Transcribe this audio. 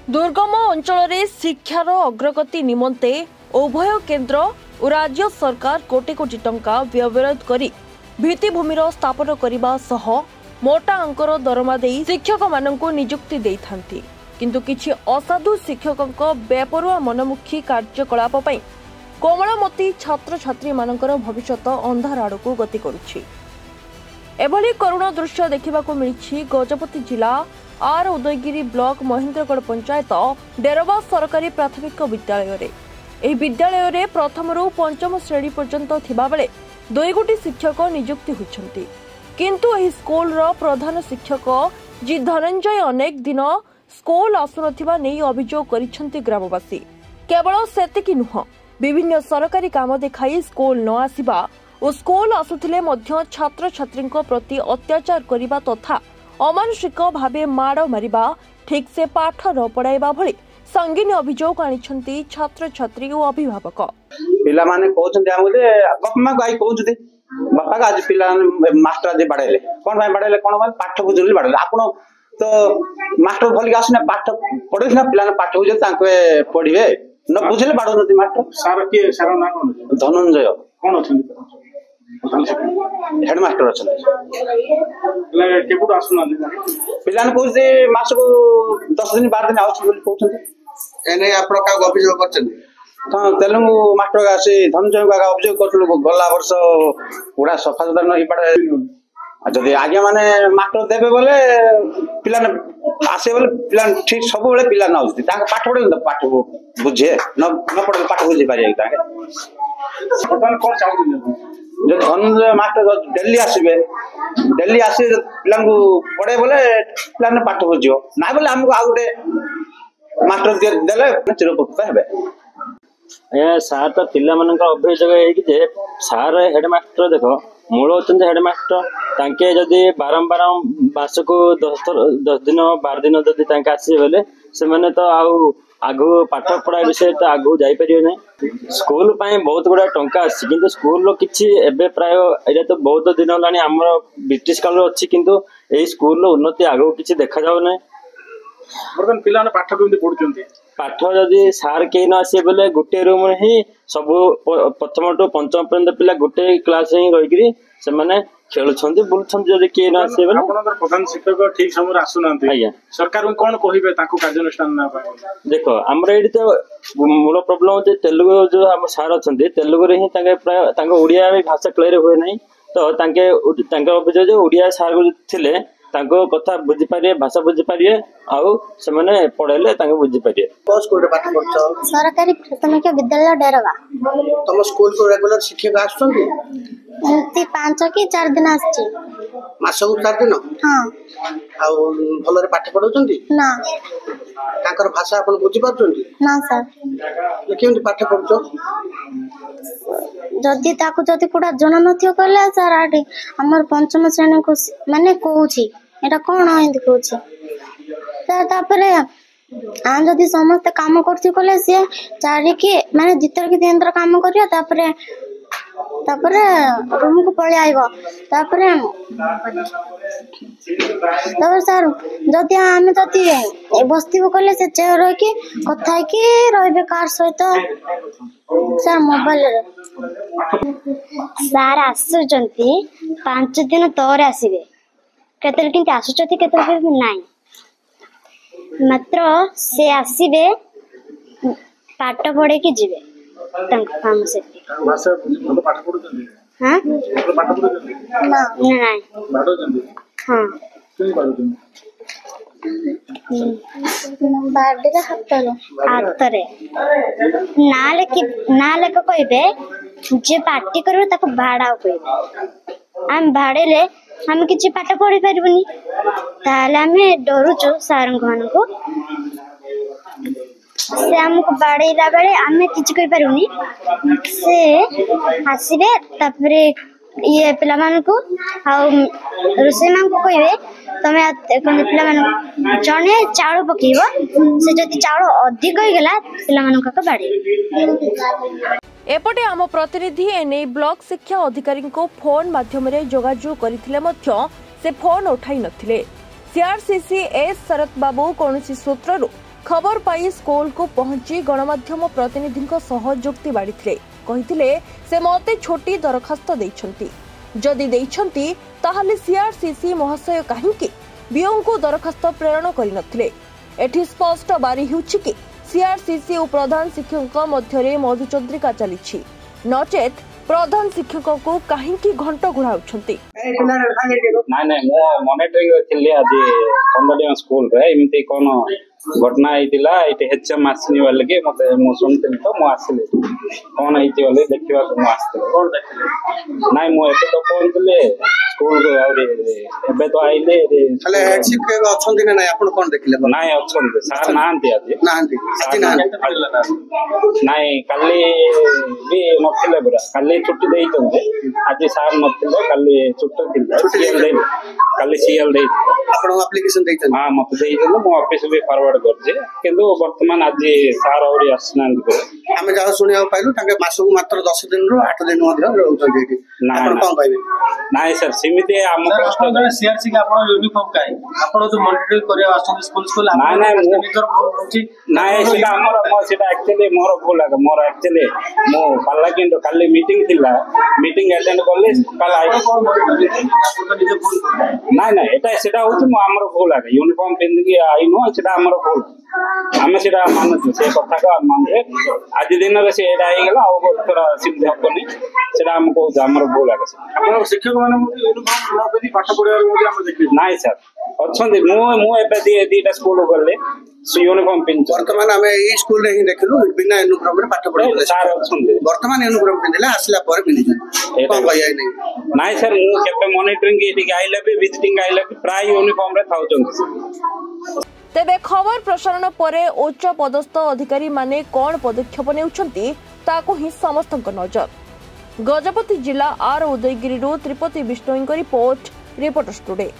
दुर्गम अंचल शिक्षार अग्रगति निमंते उभय केन्द्र और राज्य सरकार कोटी कोटी टंका व्यवरोध करी भित्तिभूमिर स्थापन करने सह मोटा अंकर दरमा दे शिक्षक मानक नियुक्ति देइथांती किंतु किछि असाधु शिक्षकों बेपरुआ मनमुखी कार्यकलाप कोमलमती छात्र छात्री मानकर भविष्यत अंधार आड़क गति करुछि। एभली करुण दृश्य देखा मिली गजपति जिला आर उदयगिरी ब्लॉक महेन्द्रगढ़ पंचायत डेरवा सरकारी प्राथमिक विद्यालय विद्यालय प्रथम रु पंचम श्रेणी पर्यंत थिबा बेले 2 गोटी शिक्षक नियुक्ति होइछन्ति किंतु एही स्कूल रो प्रधान शिक्षक जी धनंजय अनेक दिन स्कूल आसुनथिबा नै अभियोग करिछन्ति ग्रामवासी। केवल सेतिकी नुह विभिन्न सरकारी काम देखाई स्कूल न आसिबा और स्कूल आसुथिले मध्य छात्र छात्री प्रति अत्याचार करिबा तथा अमानुषिक भावे माड़ मारिबा ठीक से पाठ न पढ़ाइबा भली संगीन अभियोग आनिछन्ति छात्र छात्री और अभिभावक। पिला माने कहउछन्ति हमले बापा गाई कहउछन्ति बापा का आज पिला मास्टर जे बाडैले कोन भाई बाडैले कोन भाई पाठ बुझुली बाडैले आपण तो मास्टर भली आसने पाठ पढै ना पिला पाठ बुझे तांके पढिबे न बुझले बाडोनति मास्टर सार के सार ना कोन धनंजय कोन अछन्ति हेडमास्टर अच्छा पिलान कहते मास को 10 दिन 12 दिन आने अभियोग कर तेलुगु मास्टर आसी धनंजय का अभियोग कर गला वर्ष पूरा सफा सुतरा नहीं पड़े जदि आज्ञा माने मास्टर देवे बोले पिला आसे बोले पिला ठीक सब बेले पिला न आउती ताके पाठ पढे पाठ बुझे न पढे पाठ बुझी पारे ताके वर्तमान कोन चाहू जो धनंजय मास्टर डेली आसबे डेली आसी पिला पढ़े बोले पिला पाठ बुझो ना बोले हमको आ गोटे मास्टर देले चिरउपकृत हेबे। सार तो पिला मानक अभियोग है सार हेडमास्टर देख मूल होते हेडमास्टर तांके जदि बारंबार मासक 10 दिन 12 दिन जदि आसवे बोले से तो आगु पाठ पढ़ा विषय तो आगु जापर ना स्कूल बहुत गुड़ा टंका आसी स्कूल किसी एवं प्राय ये तो बहुत दिन है आम ब्रिटिश काल अच्छी किंतु यही स्कूल उन्नति आगु किसी देखा जाऊ ना बर्तमान पिला पाठ केमती पढ़ुचंती पाठ जदि सार कहीं न आसे बोले गोटे रूम ही सब प्रथम टू पंचम पर्यंत पिला गोटे क्लास ही रही से खेलुछंती बुलुछंती जदि किए न आसे बोले आपनकर प्रधान शिक्षक ठीक समय आसुनांती आज्ञा सरकार को कोन कहिबे ताको कार्यानुष्ठान ना पाए देखो हमर एडी तो मूल प्रॉब्लम होते तेलुगु जो हम सार अछंती तेलुगु रे ही तांगे प्राय तांको ओडिया भाषा क्लियर हुए नहीं तो तांके अभियोग जो ओडिया सार थिले तांको कथा बुझी पारिए भाषा बुझी पारिए आउ से माने पढेले तांको बुझी पारिए। कोन स्कूल रे पाठ पढछ सरकारी प्राथमिक विद्यालय डेरवा तुम स्कूल को रेगुलर शिक्षक आछथि एंती 5 कि 4 दिन आछी मासको 4 दिन हां आ भलो रे पाठ पढौचंती ना ताकर भाषा अपन बुझी पारचंती ना सर केमती पाठ पढछ जदि ताको जदि पुरा जणा नथियो कहले सर आडी हमर पंचम श्रेणी को माने कहूची एटा कोन हिंदी कहूची सर तापरे आ जदि समस्त काम करथि कहले से चारि के माने जितर के केंद्र काम करियो तापरे रूम को पळे आइबो तापरे सर जदि आमे जदि बस्तीबो कहले से चेयर रह के कथा के रहबे कार सहित सर मोबाइल रे सर आसुचंती 5 दिन तोरे आसीबे केतल किंती आसुचंती केतल के नाही मात्र से आसीबे पाठ पढ़े की जीवे तंक काम से भाषा भलो पाठ पढुचंती हां भलो पाठ पढुचंती ना नाही पढुचंती हां केमती पढुचंती बाडे हातरे ना लेख कहबे जे पार्टी करबे ताको भाड़ा कहबे हम भाड़ेले हम किछि पाठ पढ़ी परबनी ताले हमें डरुचो सारंग को से हमको बाड़ेला बेले हमें किछि कहि परबनी से आसीबे तापरे ये पिला मान को आ रुसे मान को कहबे तमे कोन पिला मान जने चाउल पकीबो से जति चाउल अधिक होई गेला पिला मान का बाड़ी एपटे आम प्रतिनिधि एने ब्लॉक शिक्षा अधिकारी को फोन माध्यम जोगाजोग करथिले मध्य से फोन उठाई नथिले। सीआरसीसी एस शरत बाबू कौन सूत्रु खबर पाई स्कूल को पहुंची गणमाध्यम प्रतिनिधि जुक्ति बाढ़ी कही से मते छोटी दरखास्त देइछंती जदि देइछंती ताहाले सीआरसीसी महाशय कहीं बीओ को दरखास्त प्रेरण करनथिले। एठी स्पष्ट बारी होउछि कि सीआरसीसी और प्रधान शिक्षक मध्य मधुचंद्रिका चली नचेत प्रधान शिक्षक को कहीं घंट घुड़ाउछंती। मॉनिटरिंग थिले आज कंदडिया स्कूल रे एमती कोन घटना होता ये एचएम आसनी वाले के मत शुणी तो मुझे कौन होती बोले देखा मुझे नाई मुझे तो पहुंचले स्कूल को तो आइले हेड शिक्षक अच्छे ना नाई आपन कोन देखले नाई अच्छे सार नांती आज नाई काली भी नथिले पूरा काली छुट्टी देइतंते आज सार नथिले काली छुट्टी थिले काली सीएल दे आपन एप्लीकेशन देइतन हां मत देइतन मो ऑफिस भी फॉरवर्ड करजे किंतु वर्तमान आज सार और आसनांत को हमें जहा सुनिया पाइलु ताके मासको मात्र 10 दिन रो 8 दिन मध्य रहउछन एठी आपन कोन कहबे नाइ सर सीमित हम कष्ट जने सीआरसी के आपन यूनिफॉर्म काई आपन जो मॉनिटरिंग करे आछन स्कूल नाइ नाइ निजर भूल होची नाइ सेटा हमर मो सेटा एक्चुअली मोर भूल लागे मोर एक्चुअली मो पाला किंतु काली मीटिंग थिला मीटिंग अटेंड करले काल आई कोन मॉनिटरिंग आपन निजे भूल नाइ नाइ एटा सेटा होची मो हमर भूल लागे यूनिफॉर्म पिंदी के आई नो सेटा हमर भूल आमे सेटा मानछु से कथा का मानले आज दिन रे से एडा आइ गेला और थोड़ा सिद्ध होनी सेटा हमको हमर भूल लागे आपन शिक्षक माने यूनिफॉर्म न पेदी पाठ पढियार मध्ये हम देखि नाइ सर अच्छे मु एबे दीटा स्कूल गले यूनिफॉर्म पिन वर्तमान हमें ई स्कूल रे ही देखलु बिना यूनिफॉर्म रे पाठ पढिले सार अच्छे वर्तमान यूनिफॉर्म पिनले आसला पर मिलिजन कोन कहै नै नाइ सर मु केबे मॉनिटरिंग एठी आइले भी विजिटिंग आइले प्राय यूनिफॉर्म रे थाउचन। तेबे खबर प्रसारण परे उच्च पदस्थ अधिकारी माने कौन पदक्षेप नेउछंती ताको ही समस्तक नजर। गजपति जिला आर उदयगिरी त्रिपति विष्णुଙ୍କ रिपोर्ट रिपोर्टर्स टुडे।